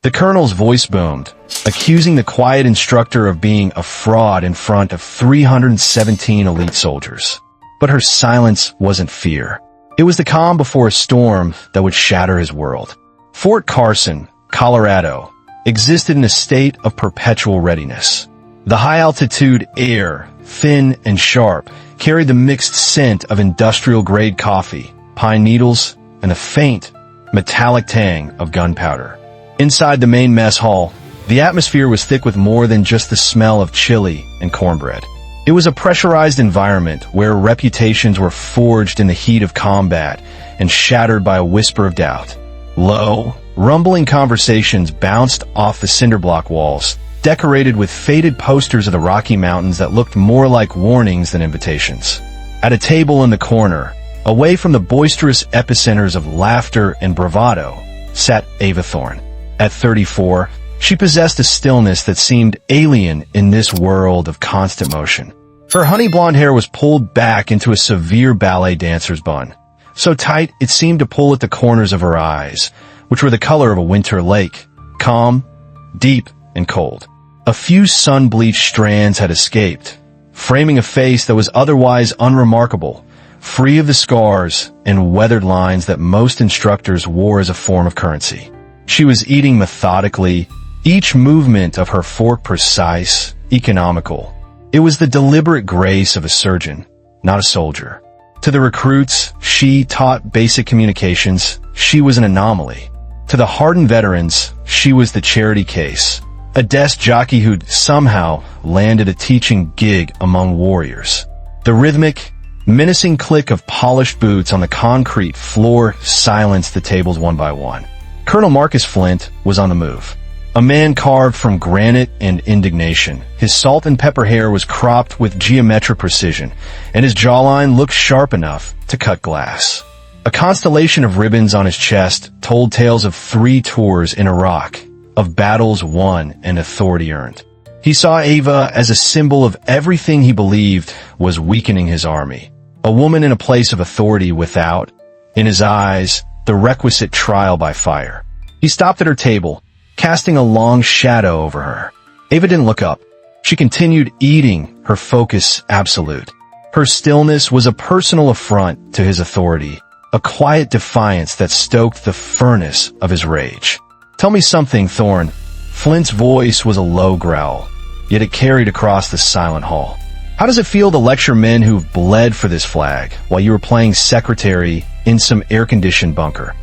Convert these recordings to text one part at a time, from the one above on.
The colonel's voice boomed, accusing the quiet instructor of being a fraud in front of 317 elite soldiers. But her silence wasn't fear. It was the calm before a storm that would shatter his world. Fort Carson, Colorado, existed in a state of perpetual readiness. The high-altitude air, thin and sharp, carried the mixed scent of industrial-grade coffee, pine needles, and a faint, metallic tang of gunpowder. Inside the main mess hall, the atmosphere was thick with more than just the smell of chili and cornbread. It was a pressurized environment where reputations were forged in the heat of combat and shattered by a whisper of doubt. Low, rumbling conversations bounced off the cinderblock walls, decorated with faded posters of the Rocky Mountains that looked more like warnings than invitations. At a table in the corner, away from the boisterous epicenters of laughter and bravado, sat Ava Thorne. At 34, she possessed a stillness that seemed alien in this world of constant motion. Her honey blonde hair was pulled back into a severe ballet dancer's bun, so tight it seemed to pull at the corners of her eyes, which were the color of a winter lake, calm, deep, and cold. A few sun-bleached strands had escaped, framing a face that was otherwise unremarkable, free of the scars and weathered lines that most instructors wore as a form of currency. She was eating methodically, each movement of her fork precise, economical. It was the deliberate grace of a surgeon, not a soldier. To the recruits, she taught basic communications. She was an anomaly. To the hardened veterans, she was the charity case, a desk jockey who'd somehow landed a teaching gig among warriors. The rhythmic, menacing click of polished boots on the concrete floor silenced the tables one by one. Colonel Marcus Flint was on the move. A man carved from granite and indignation. His salt and pepper hair was cropped with geometric precision, and his jawline looked sharp enough to cut glass. A constellation of ribbons on his chest told tales of 3 tours in Iraq, of battles won and authority earned. He saw Ava as a symbol of everything he believed was weakening his army. A woman in a place of authority without, in his eyes, the requisite trial by fire. He stopped at her table, casting a long shadow over her. Ava didn't look up. She continued eating, her focus absolute. Her stillness was a personal affront to his authority, a quiet defiance that stoked the furnace of his rage. "Tell me something, Thorne." Flint's voice was a low growl, yet it carried across the silent hall. "How does it feel to lecture men who've bled for this flag while you were playing secretary in some air-conditioned bunker?"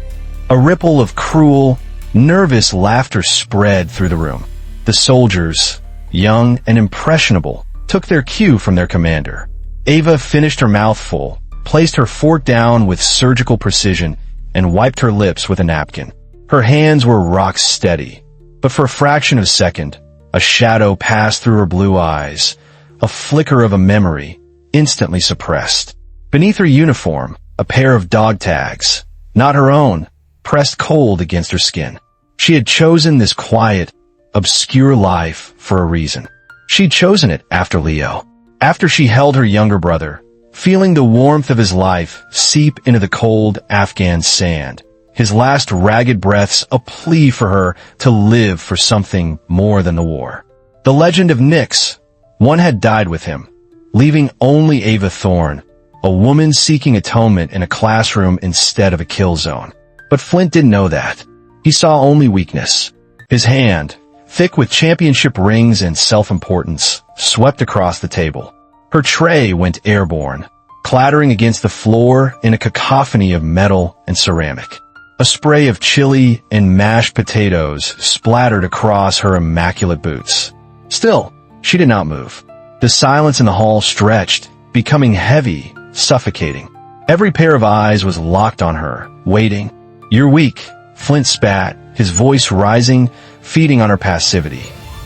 A ripple of cruel, nervous laughter spread through the room. The soldiers, young and impressionable, took their cue from their commander. Ava finished her mouthful, placed her fork down with surgical precision, and wiped her lips with a napkin. Her hands were rock steady, but for a fraction of a second, a shadow passed through her blue eyes, a flicker of a memory, instantly suppressed. Beneath her uniform, a pair of dog tags, not her own, pressed cold against her skin. She had chosen this quiet, obscure life for a reason. She'd chosen it after Leo, after she held her younger brother, feeling the warmth of his life seep into the cold Afghan sand, his last ragged breaths a plea for her to live for something more than the war. The legend of Nix, one had died with him, leaving only Ava Thorne, a woman seeking atonement in a classroom instead of a kill zone. But Flint didn't know that. He saw only weakness. His hand, thick with championship rings and self-importance, swept across the table. Her tray went airborne, clattering against the floor in a cacophony of metal and ceramic. A spray of chili and mashed potatoes splattered across her immaculate boots. Still, she did not move. The silence in the hall stretched, becoming heavy, suffocating. Every pair of eyes was locked on her, waiting. "You're weak," Flint spat, his voice rising, feeding on her passivity.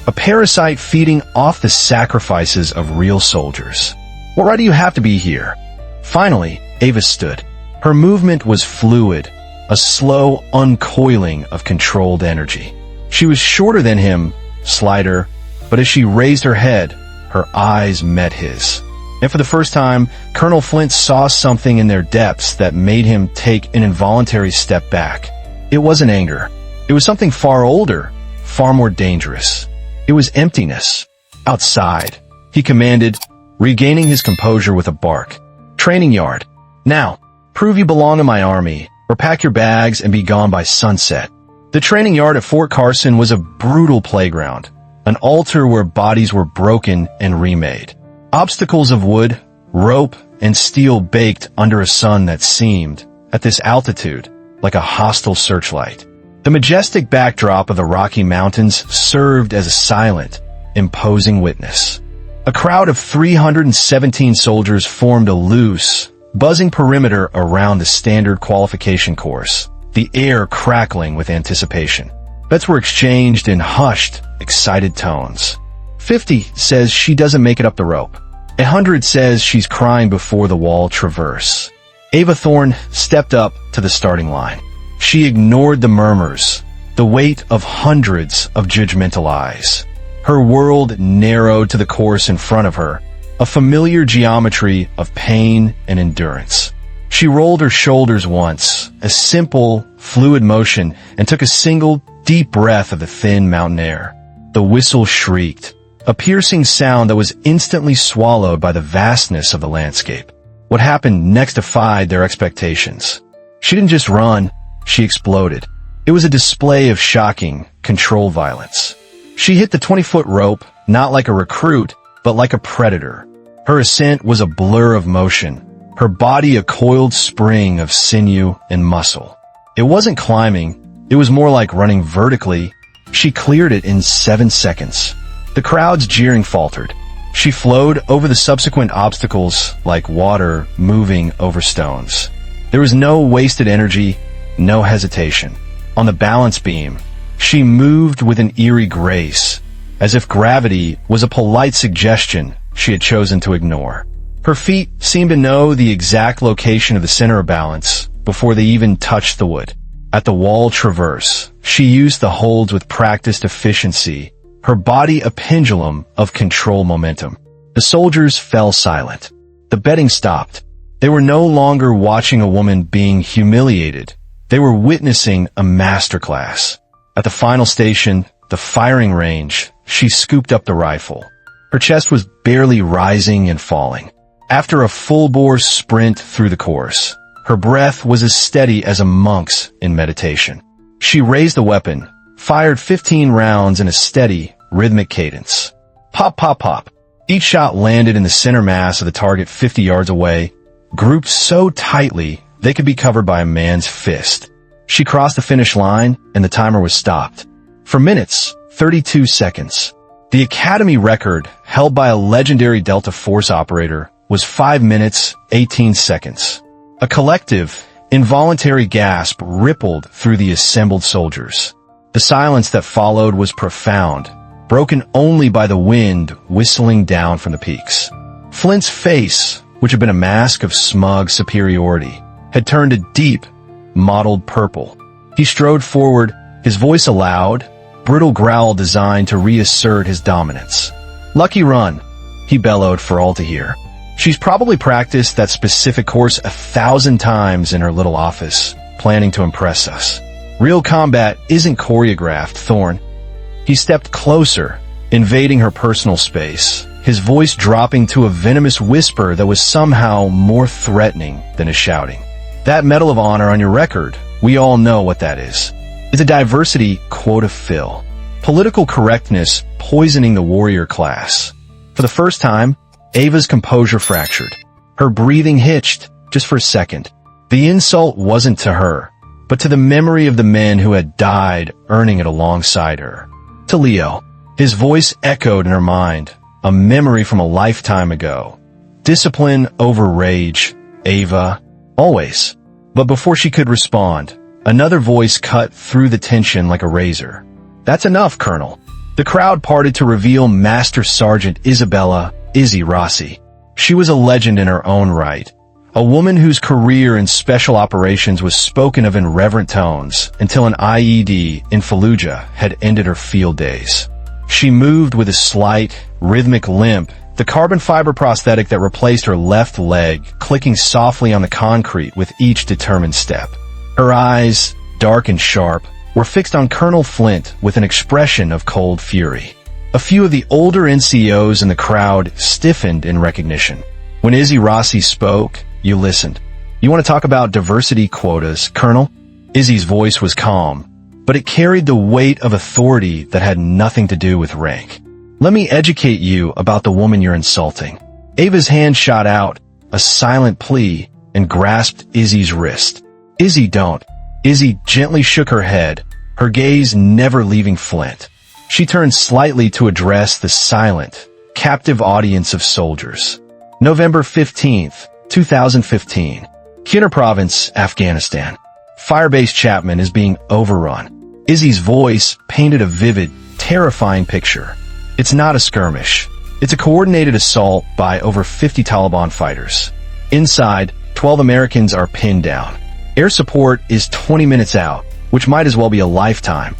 A parasite feeding off the sacrifices of real soldiers. "What right do you have to be here?" Finally, Ava stood. Her movement was fluid, a slow uncoiling of controlled energy. She was shorter than him, slighter, but as she raised her head, her eyes met his. And for the first time, Colonel Flint saw something in their depths that made him take an involuntary step back. It wasn't anger. It was something far older, far more dangerous. It was emptiness. Outside, he commanded, regaining his composure with a bark. Training yard. Now, prove you belong in my army, or pack your bags and be gone by sunset. The training yard at Fort Carson was a brutal playground, an altar where bodies were broken and remade. Obstacles of wood, rope, and steel baked under a sun that seemed, at this altitude, like a hostile searchlight. The majestic backdrop of the Rocky Mountains served as a silent, imposing witness. A crowd of 317 soldiers formed a loose, buzzing perimeter around the standard qualification course, the air crackling with anticipation. Bets were exchanged in hushed, excited tones. 50 says she doesn't make it up the rope. 100 says she's crying before the wall traverse. Ava Thorne stepped up to the starting line. She ignored the murmurs, the weight of hundreds of judgmental eyes. Her world narrowed to the course in front of her, a familiar geometry of pain and endurance. She rolled her shoulders once, a simple, fluid motion, and took a single, deep breath of the thin mountain air. The whistle shrieked, a piercing sound that was instantly swallowed by the vastness of the landscape. What happened next defied their expectations. She didn't just run, she exploded. It was a display of shocking, controlled violence. She hit the 20-foot rope, not like a recruit, but like a predator. Her ascent was a blur of motion, her body a coiled spring of sinew and muscle. It wasn't climbing, it was more like running vertically. She cleared it in 7 seconds. The crowd's jeering faltered. She flowed over the subsequent obstacles like water moving over stones. There was no wasted energy, no hesitation. On the balance beam, she moved with an eerie grace, as if gravity was a polite suggestion she had chosen to ignore. Her feet seemed to know the exact location of the center of balance before they even touched the wood. At the wall traverse, she used the holds with practiced efficiency, her body a pendulum of control momentum. The soldiers fell silent. The betting stopped. They were no longer watching a woman being humiliated. They were witnessing a masterclass. At the final station, the firing range, she scooped up the rifle. Her chest was barely rising and falling. After a full-bore sprint through the course, her breath was as steady as a monk's in meditation. She raised the weapon, fired 15 rounds in a steady, rhythmic cadence. Pop, pop, pop. Each shot landed in the center mass of the target 50 yards away, grouped so tightly they could be covered by a man's fist. She crossed the finish line, and the timer was stopped. For minutes, 32 seconds. The Academy record, held by a legendary Delta Force operator, was 5 minutes, 18 seconds. A collective, involuntary gasp rippled through the assembled soldiers. The silence that followed was profound, broken only by the wind whistling down from the peaks. Flint's face, which had been a mask of smug superiority, had turned a deep, mottled purple. He strode forward, his voice a loud, brittle growl designed to reassert his dominance. "Lucky run," he bellowed for all to hear. "She's probably practiced that specific course 1,000 times in her little office, planning to impress us. Real combat isn't choreographed, Thorne." He stepped closer, invading her personal space, his voice dropping to a venomous whisper that was somehow more threatening than his shouting. "That Medal of Honor on your record, we all know what that is. It's a diversity quota fill. Political correctness poisoning the warrior class." For the first time, Ava's composure fractured. Her breathing hitched, just for a second. The insult wasn't to her, but to the memory of the men who had died earning it alongside her. To Leo, his voice echoed in her mind, a memory from a lifetime ago. Discipline over rage, Ava, always. But before she could respond, another voice cut through the tension like a razor. "That's enough, Colonel." The crowd parted to reveal Master Sergeant Isabella Izzy Rossi. She was a legend in her own right, a woman whose career in special operations was spoken of in reverent tones until an IED in Fallujah had ended her field days. She moved with a slight, rhythmic limp, the carbon fiber prosthetic that replaced her left leg clicking softly on the concrete with each determined step. Her eyes, dark and sharp, were fixed on Colonel Flint with an expression of cold fury. A few of the older NCOs in the crowd stiffened in recognition. When Izzy Rossi spoke, you listened. "You want to talk about diversity quotas, Colonel?" Izzy's voice was calm, but it carried the weight of authority that had nothing to do with rank. "Let me educate you about the woman you're insulting." Ava's hand shot out, a silent plea, and grasped Izzy's wrist. "Izzy, don't." Izzy gently shook her head, her gaze never leaving Flint. She turned slightly to address the silent, captive audience of soldiers. November 15th, 2015. Khyber Province, Afghanistan. Firebase Chapman is being overrun. Izzy's voice painted a vivid, terrifying picture. It's not a skirmish. It's a coordinated assault by over 50 Taliban fighters. Inside, 12 Americans are pinned down. Air support is 20 minutes out, which might as well be a lifetime.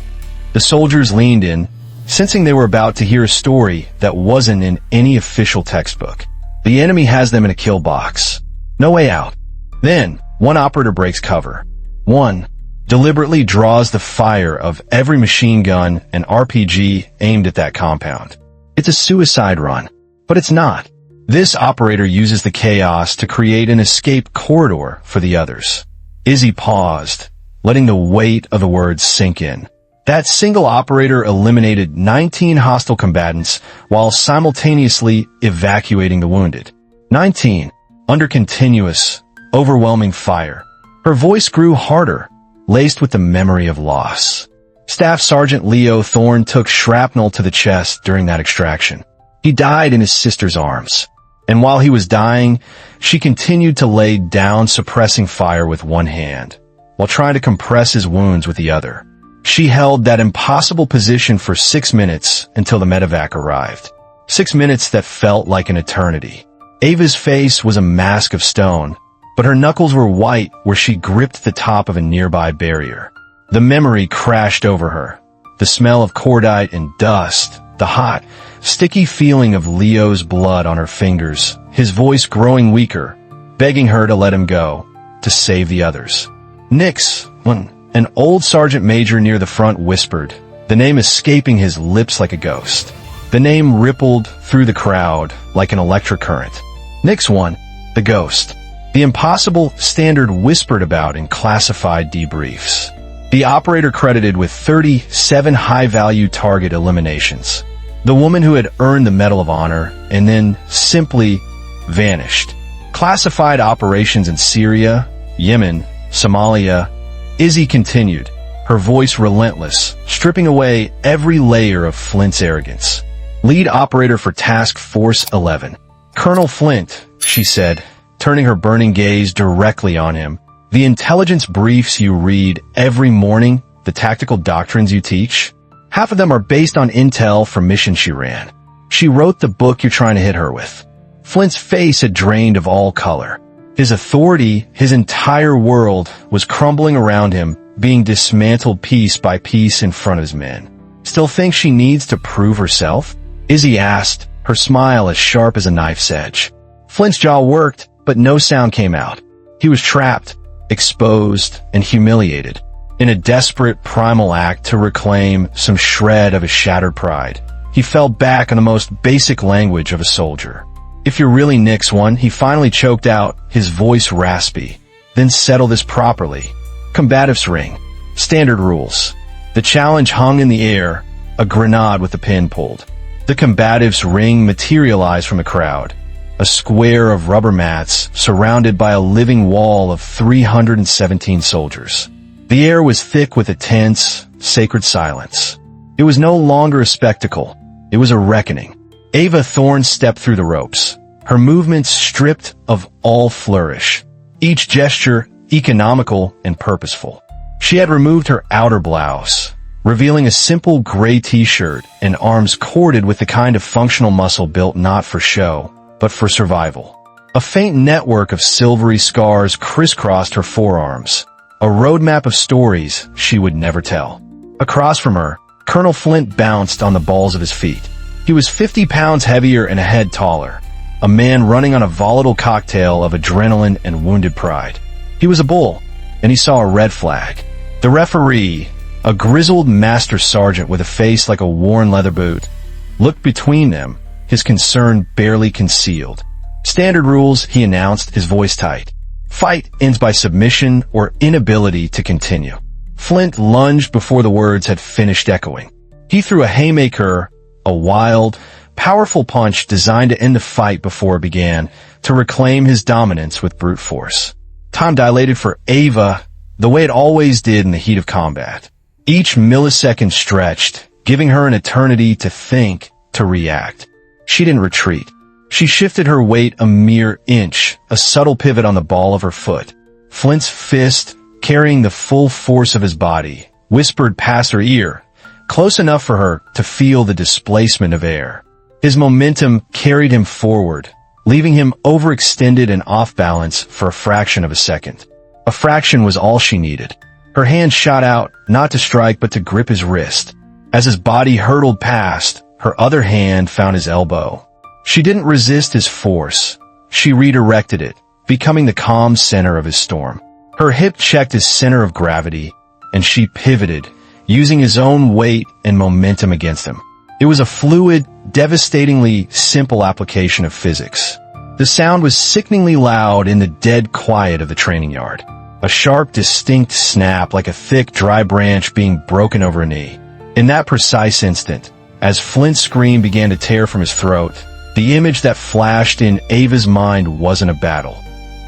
The soldiers leaned in, sensing they were about to hear a story that wasn't in any official textbook. The enemy has them in a kill box. No way out. Then, one operator breaks cover. One deliberately draws the fire of every machine gun and RPG aimed at that compound. It's a suicide run, but it's not. This operator uses the chaos to create an escape corridor for the others. Izzy paused, letting the weight of the words sink in. That single operator eliminated 19 hostile combatants while simultaneously evacuating the wounded. 19, under continuous, overwhelming fire. Her voice grew harder, laced with the memory of loss. Staff Sergeant Leo Thorne took shrapnel to the chest during that extraction. He died in his sister's arms. And while he was dying, she continued to lay down suppressing fire with one hand, while trying to compress his wounds with the other. She held that impossible position for 6 minutes until the medevac arrived. 6 minutes that felt like an eternity. Ava's face was a mask of stone, but her knuckles were white where she gripped the top of a nearby barrier. The memory crashed over her. The smell of cordite and dust, the hot, sticky feeling of Leo's blood on her fingers, his voice growing weaker, begging her to let him go, to save the others. "Nix," an old sergeant major near the front whispered, the name escaping his lips like a ghost. The name rippled through the crowd like an electric current. Nix 1, the ghost. The impossible Standard whispered about in classified debriefs. The operator credited with 37 high-value target eliminations. The woman who had earned the Medal of Honor and then simply vanished. Classified operations in Syria, Yemen, Somalia. Izzy continued, her voice relentless, stripping away every layer of Flint's arrogance. "Lead operator for Task Force 11. Colonel Flint," she said, turning her burning gaze directly on him. "The intelligence briefs you read every morning, the tactical doctrines you teach, half of them are based on intel from missions she ran. She wrote the book you're trying to hit her with." Flint's face had drained of all color. His authority, his entire world, was crumbling around him, being dismantled piece by piece in front of his men. "Still thinks she needs to prove herself?" Izzy asked, her smile as sharp as a knife's edge. Flint's jaw worked, but no sound came out. He was trapped, exposed, and humiliated, in a desperate primal act to reclaim some shred of his shattered pride. He fell back on the most basic language of a soldier. "If you're really Nix 1, he finally choked out, his voice raspy. "Then settle this properly. Combatives ring. Standard rules." The challenge hung in the air, a grenade with the pin pulled. The combatives ring materialized from the crowd. A square of rubber mats surrounded by a living wall of 317 soldiers. The air was thick with a tense, sacred silence. It was no longer a spectacle. It was a reckoning. Ava Thorne stepped through the ropes, her movements stripped of all flourish, each gesture economical and purposeful. She had removed her outer blouse, revealing a simple gray t-shirt and arms corded with the kind of functional muscle built not for show, but for survival. A faint network of silvery scars crisscrossed her forearms, a roadmap of stories she would never tell. Across from her, Colonel Flint bounced on the balls of his feet. He was 50 pounds heavier and a head taller, a man running on a volatile cocktail of adrenaline and wounded pride. He was a bull, and he saw a red flag. The referee, A grizzled master sergeant with a face like a worn leather boot looked between them, his concern barely concealed. "Standard rules," he announced, his voice tight. "Fight ends by submission or inability to continue." Flint lunged before the words had finished echoing. He threw a haymaker, a wild, powerful punch designed to end the fight before it began, to reclaim his dominance with brute force. Time dilated for Ava the way it always did in the heat of combat. Each millisecond stretched, giving her an eternity to think, to react. She didn't retreat. She shifted her weight a mere inch, a subtle pivot on the ball of her foot. Flint's fist, carrying the full force of his body, whispered past her ear, close enough for her to feel the displacement of air. His momentum carried him forward, leaving him overextended and off balance for a fraction of a second. A fraction was all she needed. Her hand shot out, not to strike but to grip his wrist. As his body hurtled past, her other hand found his elbow. She didn't resist his force. She redirected it, becoming the calm center of his storm. Her hip checked his center of gravity, and she pivoted, using his own weight and momentum against him. It was a fluid, devastatingly simple application of physics. The sound was sickeningly loud in the dead quiet of the training yard. A sharp, distinct snap like a thick, dry branch being broken over a knee. In that precise instant, as Flint's scream began to tear from his throat, the image that flashed in Ava's mind wasn't a battle.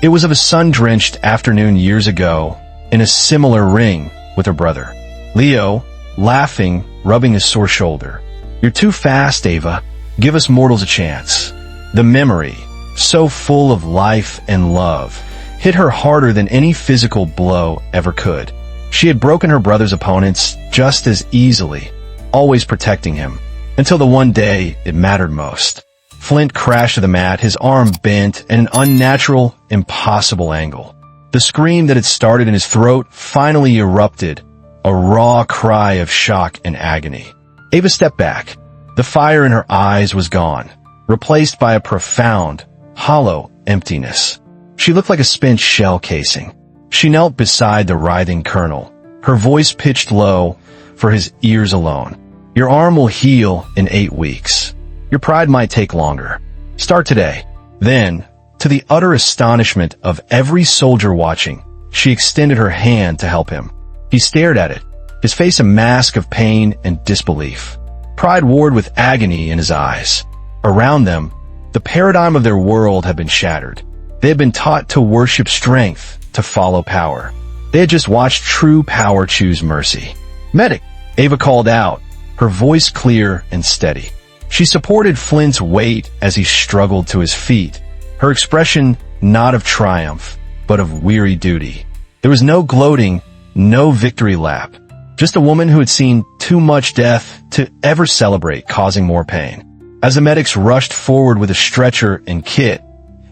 It was of a sun-drenched afternoon years ago, in a similar ring with her brother. Leo, laughing, rubbing his sore shoulder. "You're too fast, Ava. Give us mortals a chance." The memory, so full of life and love, hit her harder than any physical blow ever could. She had broken her brother's opponents just as easily, always protecting him, until the one day it mattered most. Flint crashed to the mat, his arm bent at an unnatural, impossible angle. The scream that had started in his throat finally erupted, a raw cry of shock and agony. Ava stepped back. The fire in her eyes was gone, replaced by a profound, hollow emptiness. She looked like a spent shell casing. She knelt beside the writhing colonel, her voice pitched low for his ears alone. "Your arm will heal in 8 weeks. Your pride might take longer. Start today." Then, to the utter astonishment of every soldier watching, she extended her hand to help him. He stared at it, his face a mask of pain and disbelief. Pride warred with agony in his eyes. Around them, the paradigm of their world had been shattered. They had been taught to worship strength, to follow power. They had just watched true power choose mercy. "Medic," Ava called out, her voice clear and steady. She supported Flint's weight as he struggled to his feet, her expression not of triumph, but of weary duty. There was no gloating, no victory lap, just a woman who had seen too much death to ever celebrate causing more pain. As the medics rushed forward with a stretcher and kit,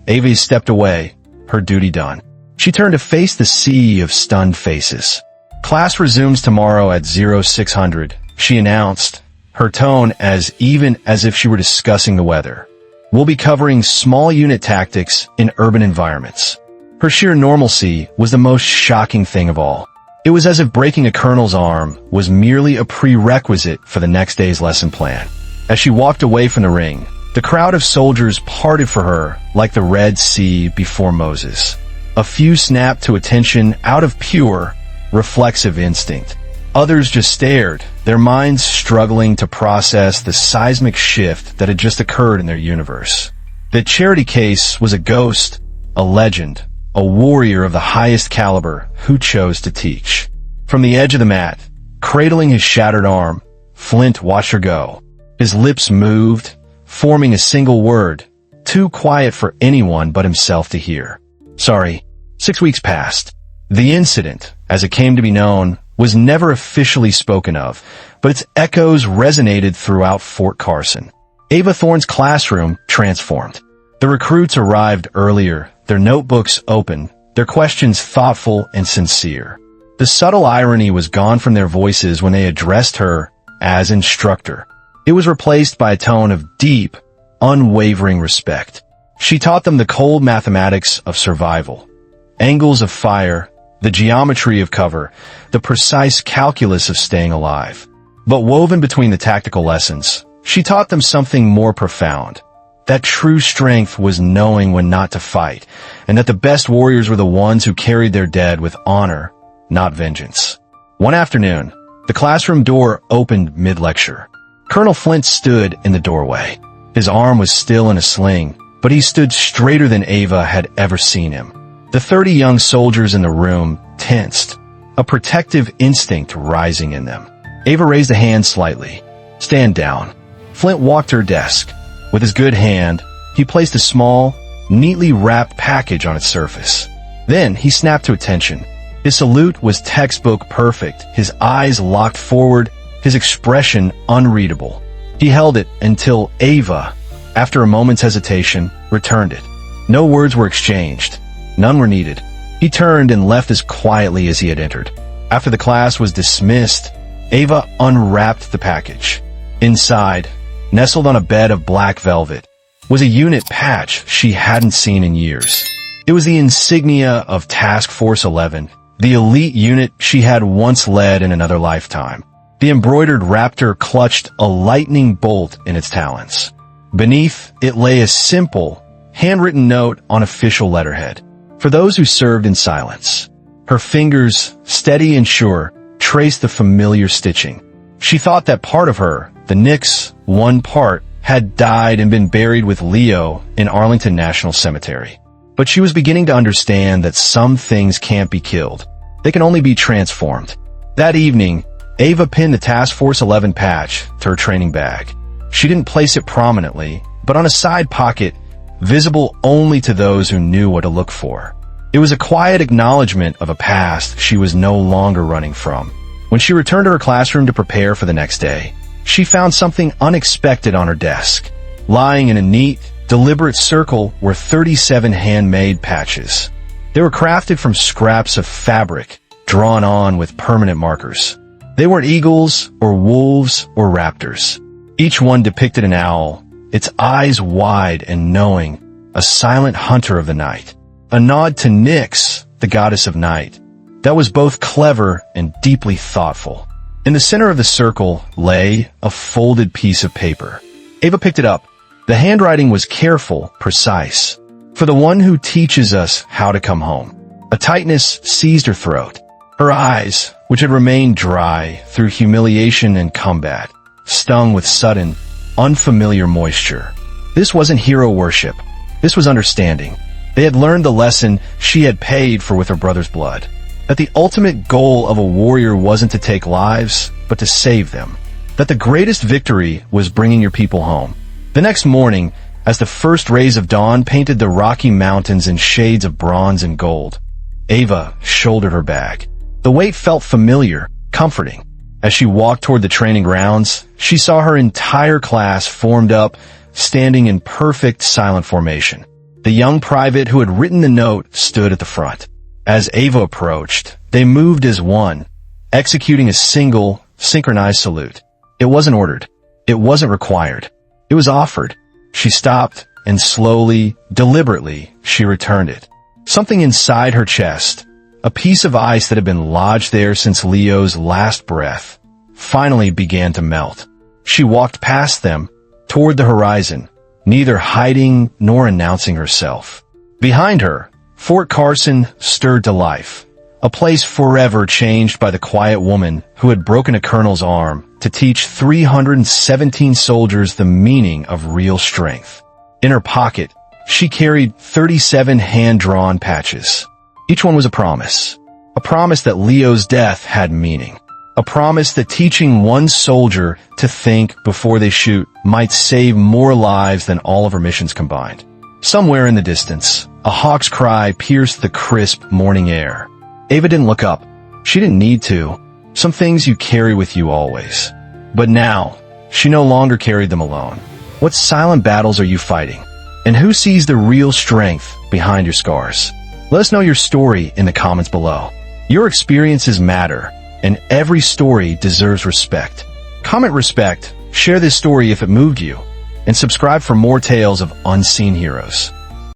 Ava stepped away, her duty done. She turned to face the sea of stunned faces. "Class resumes tomorrow at 0600, she announced, her tone as even as if she were discussing the weather. "We'll be covering small unit tactics in urban environments." Her sheer normalcy was the most shocking thing of all. It was as if breaking a colonel's arm was merely a prerequisite for the next day's lesson plan. As she walked away from the ring, the crowd of soldiers parted for her like the Red Sea before Moses. A few snapped to attention out of pure, reflexive instinct. Others just stared, their minds struggling to process the seismic shift that had just occurred in their universe. The Charity Case was a ghost, a legend, a warrior of the highest caliber who chose to teach. From the edge of the mat, cradling his shattered arm, Flint watched her go. His lips moved, forming a single word, too quiet for anyone but himself to hear. "Sorry." 6 weeks passed. The incident, as it came to be known, was never officially spoken of, but its echoes resonated throughout Fort Carson. Ava Thorne's classroom transformed. The recruits arrived earlier, their notebooks open, their questions thoughtful and sincere. The subtle irony was gone from their voices when they addressed her as instructor. It was replaced by a tone of deep, unwavering respect. She taught them the cold mathematics of survival, angles of fire, the geometry of cover, the precise calculus of staying alive. But woven between the tactical lessons, she taught them something more profound. That true strength was knowing when not to fight, and that the best warriors were the ones who carried their dead with honor, not vengeance. One afternoon, the classroom door opened mid-lecture. Colonel Flint stood in the doorway. His arm was still in a sling, but he stood straighter than Ava had ever seen him. The 30 young soldiers in the room tensed, a protective instinct rising in them. Ava raised a hand slightly. "Stand down." Flint walked to her desk. With his good hand, he placed a small, neatly wrapped package on its surface. Then he snapped to attention. His salute was textbook perfect, his eyes locked forward, his expression unreadable. He held it until Ava, after a moment's hesitation, returned it. No words were exchanged. None were needed. He turned and left as quietly as he had entered. After the class was dismissed, Ava unwrapped the package. Inside, nestled on a bed of black velvet, was a unit patch she hadn't seen in years. It was the insignia of Task Force 11, the elite unit she had once led in another lifetime. The embroidered raptor clutched a lightning bolt in its talons. Beneath it lay a simple, handwritten note on official letterhead. For those who served in silence. Her fingers, steady and sure, traced the familiar stitching. She thought that part of her, the Nix, one part, had died and been buried with Leo in Arlington National Cemetery. But she was beginning to understand that some things can't be killed. They can only be transformed. That evening, Ava pinned the Task Force 11 patch to her training bag. She didn't place it prominently, but on a side pocket, visible only to those who knew what to look for. It was a quiet acknowledgement of a past she was no longer running from. When she returned to her classroom to prepare for the next day, she found something unexpected on her desk. Lying in a neat, deliberate circle were 37 handmade patches. They were crafted from scraps of fabric, drawn on with permanent markers. They weren't eagles, or wolves, or raptors. Each one depicted an owl, its eyes wide and knowing, a silent hunter of the night. A nod to Nyx, the goddess of night, that was both clever and deeply thoughtful. In the center of the circle lay a folded piece of paper. Ava picked it up. The handwriting was careful, precise. For the one who teaches us how to come home. A tightness seized her throat. Her eyes, which had remained dry through humiliation and combat, stung with sudden, unfamiliar moisture. This wasn't hero worship. This was understanding. They had learned the lesson she had paid for with her brother's blood. That the ultimate goal of a warrior wasn't to take lives, but to save them. That the greatest victory was bringing your people home. The next morning, as the first rays of dawn painted the Rocky Mountains in shades of bronze and gold, Ava shouldered her bag. The weight felt familiar, comforting. As she walked toward the training grounds, she saw her entire class formed up, standing in perfect silent formation. The young private who had written the note stood at the front. As Ava approached, they moved as one, executing a single, synchronized salute. It wasn't ordered. It wasn't required. It was offered. She stopped, and slowly, deliberately, she returned it. Something inside her chest, a piece of ice that had been lodged there since Leo's last breath, finally began to melt. She walked past them, toward the horizon, neither hiding nor announcing herself. Behind her, Fort Carson stirred to life, a place forever changed by the quiet woman who had broken a colonel's arm to teach 317 soldiers the meaning of real strength. In her pocket, she carried 37 hand-drawn patches. Each one was a promise that Leo's death had meaning, a promise that teaching one soldier to think before they shoot might save more lives than all of her missions combined. Somewhere in the distance, a hawk's cry pierced the crisp morning air. Ava didn't look up. She didn't need to. Some things you carry with you always. But now, she no longer carried them alone. What silent battles are you fighting? And who sees the real strength behind your scars? Let us know your story in the comments below. Your experiences matter, and every story deserves respect. Comment respect, share this story if it moved you, and subscribe for more tales of unseen heroes.